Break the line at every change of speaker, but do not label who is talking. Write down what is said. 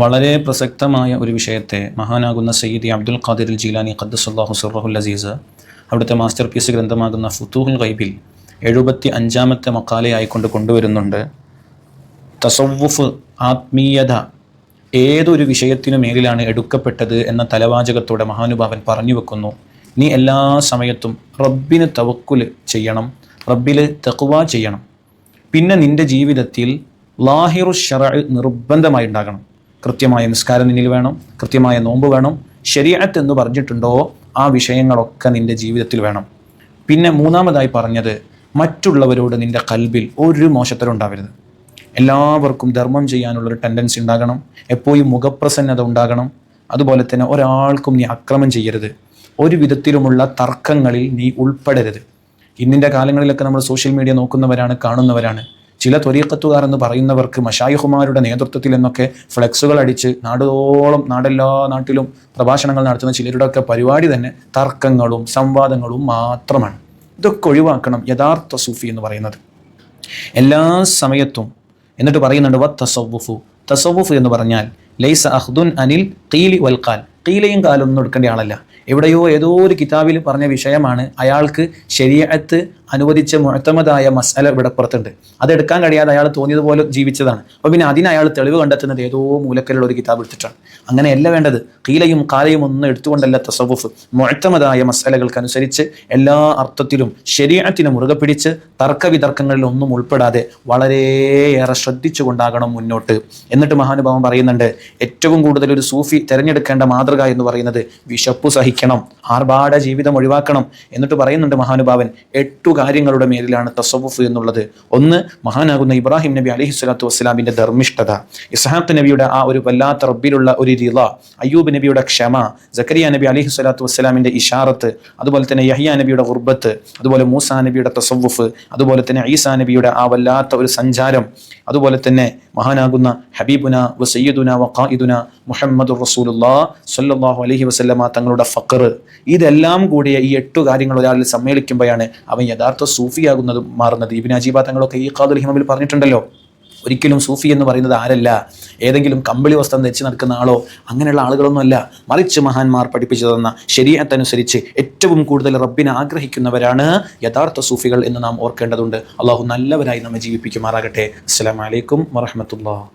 വളരെ പ്രസക്തമായ ഒരു വിഷയത്തെ മഹാനാകുന്ന സയ്യിദി അബ്ദുൽ ഖാദിർ ജീലാനി ഖദ്ദസല്ലാഹു സിർറഹുൽ അസീസ് അവിടുത്തെ മാസ്റ്റർ പീസ് ഗ്രന്ഥമാകുന്ന ഫുതൂഹുൽ ഗൈബിൽ 75-ാമത്തെ മക്കാലയായിക്കൊണ്ട് കൊണ്ടുവരുന്നുണ്ട്. തസവ്വുഫ്, ആത്മീയത ഏതൊരു വിഷയത്തിനു മേലിലാണ് എടുക്കപ്പെട്ടത് എന്ന തലവാചകത്തോടെ മഹാനുഭാവൻ പറഞ്ഞു വെക്കുന്നു. നീ എല്ലാ സമയത്തും റബ്ബിന് തവക്കുൽ ചെയ്യണം, റബ്ബിൽ തഖ്വ ചെയ്യണം. പിന്നെ നിൻ്റെ ജീവിതത്തിൽ ലാഹിറു ശറഅ് നിർബന്ധമായി ഉണ്ടാകണം. കൃത്യമായ നിസ്കാരം നിന്നിൽ വേണം, കൃത്യമായ നോമ്പ് വേണം. ശരീഅത്ത് എന്ന് പറഞ്ഞിട്ടുണ്ടോ ആ വിഷയങ്ങളൊക്കെ നിൻ്റെ ജീവിതത്തിൽ വേണം. പിന്നെ മൂന്നാമതായി പറഞ്ഞത്, മറ്റുള്ളവരോട് നിൻ്റെ കൽബിൽ ഒരു മോശത്തരം ഉണ്ടാവരുത്. എല്ലാവർക്കും ധർമ്മം ചെയ്യാനുള്ളൊരു ടെൻഡൻസി ഉണ്ടാകണം, എപ്പോഴും മുഖപ്രസന്നത ഉണ്ടാകണം. അതുപോലെ തന്നെ ഒരാൾക്കും നീ അക്രമം ചെയ്യരുത്, ഒരു വിധത്തിലുമുള്ള തർക്കങ്ങളിൽ നീ ഉൾപ്പെടരുത്. ഇന്നിൻ്റെ കാലങ്ങളിലൊക്കെ നമ്മൾ സോഷ്യൽ മീഡിയ നോക്കുന്നവരാണ്, കാണുന്നവരാണ്. ചില ത്വരീഖത്തുകാർ എന്ന് പറയുന്നവർക്ക് മശായിഖുമാരുടെ നേതൃത്വത്തിൽ എന്നൊക്കെ ഫ്ലെക്സുകൾ അടിച്ച് നാടെല്ലാ നാട്ടിലും പ്രഭാഷണങ്ങൾ നടത്തുന്ന ചിലരുടെയൊക്കെ പരിപാടി തന്നെ തർക്കങ്ങളും സംവാദങ്ങളും മാത്രമാണ്. ഇതൊക്കെ ഒഴിവാക്കണം യഥാർത്ഥ സൂഫി എന്ന് പറയുന്നത് എല്ലാ സമയത്തും. എന്നിട്ട് പറയുന്നുണ്ട് തസവ്വുഫ് എന്ന് പറഞ്ഞാൽ ലൈസ അഖ്ദുൻ അനിൽ ഖീലി വൽ ഖാൽ. ഖീലയും കാലൊന്നും എടുക്കേണ്ട ആളല്ല. എവിടെയോ ഏതോ ഒരു കിതാബിൽ പറഞ്ഞ വിഷയമാണ്, അയാൾക്ക് ശരീഅത്ത് അനുവദിച്ച മുഅ്തമദായ മസ്അല ഇവിടെ പുറത്തുണ്ട്, അതെടുക്കാൻ കഴിയാതെ അയാൾ തോന്നിയതുപോലെ ജീവിച്ചതാണ്. അപ്പോൾ പിന്നെ അതിന് അയാൾ തെളിവ് കണ്ടെത്തുന്നത് ഏതോ മൂലക്കലുള്ള ഒരു കിതാബ് എടുത്തിട്ടാണ്. അങ്ങനെയല്ല വേണ്ടത്. ഖീലയും കാലയും ഒന്നും എടുത്തുകൊണ്ടല്ല തസവ്വുഫ്. മുഅ്തമദായ മസ്അലകൾക്കനുസരിച്ച് എല്ലാ അർത്ഥത്തിലും ശരീഅത്തിനെ മുറുകെ പിടിച്ച് തർക്കവിതർക്കങ്ങളിൽ ഒന്നും ഉൾപ്പെടാതെ വളരെയേറെ ശ്രദ്ധിച്ചുകൊണ്ടാകണം മുന്നോട്ട്. എന്നിട്ട് മഹാനുഭാവം പറയുന്നുണ്ട്, ഏറ്റവും കൂടുതൽ ഒരു സൂഫി തിരഞ്ഞെടുക്കേണ്ട മാതൃക എന്ന് പറയുന്നത് വിശപ്പ് സഹിക്കണം, ആർഭാട ജീവിതം ഒഴിവാക്കണം. എന്നിട്ട് പറയുന്നുണ്ട് മഹാനുഭാവൻ 8 കാര്യങ്ങളുടെ മേലിലാണ് തസവ്വുഫ് എന്നുള്ളത്. ഒന്ന്, മഹാനാകുന്ന ഇബ്രാഹിം നബി അലൈഹിസ്സലാത്തു വസ്സലാമിന്റെ ധർമ്മിഷ്ഠത, ഇസ്ഹാഖ് നബിയുടെ ആ ഒരു വല്ലാത്ത റബ്ബിലുള്ള ഒരു റിള, അയ്യൂബ് നബിയുടെ ക്ഷമ, സക്കരിയ നബി അലൈഹിസ്സലാത്തു വസ്സലാമിന്റെ ഇഷാറത്ത്, അതുപോലെ തന്നെ യഹ്യ നബിയുടെ ഖുർബത്ത്, അതുപോലെ മൂസാ നബിയുടെ തസവ്വുഫ്, അതുപോലെ തന്നെ ഈസാ നബിയുടെ ആ വല്ലാത്ത ഒരു സഞ്ചാരം, അതുപോലെ തന്നെ മഹാനാകുന്ന ഹബീബുന വ സയ്യിദുന വ ഖായിദുന മുഹമ്മദുർ റസൂലുള്ളാഹി സ്വല്ലല്ലാഹു അലൈഹി വസല്ലമ തങ്ങളുടെ ഫഖർ. ഇതെല്ലാം കൂടിയ ഈ 8 കാര്യങ്ങൾ ഒരാളിൽ സമ്മേളിക്കുമ്പോഴാണ് അവൻ യഥാർത്ഥ സൂഫിയാകുന്നതും മാറുന്നത്. ഇബ്നു അജീബ തങ്ങളൊക്കെ ഈ ഖാദുൽ ഹിമമിൽ പറഞ്ഞിട്ടുണ്ടല്ലോ, ഒരിക്കലും സൂഫി എന്ന് പറയുന്നത് ആരല്ല, ഏതെങ്കിലും കമ്പിളി വസ്ത്രം ധരിച്ച് നടക്കുന്ന ആളോ അങ്ങനെയുള്ള ആളുകളൊന്നും അല്ല. മറിച്ച് മഹാന്മാർ പഠിപ്പിച്ചു തന്ന ശരീഅത്തനുസരിച്ച് ഏറ്റവും കൂടുതൽ റബ്ബിനെ ആഗ്രഹിക്കുന്നവരാണ് യഥാർത്ഥ സൂഫികൾ എന്ന് നാം ഓർക്കേണ്ടതുണ്ട്. അള്ളാഹു നല്ലവരായി നമ്മെ ജീവിപ്പിക്കുമാറാകട്ടെ. അസ്സലാമു അലൈക്കും വറഹ്മത്തുള്ളാഹി.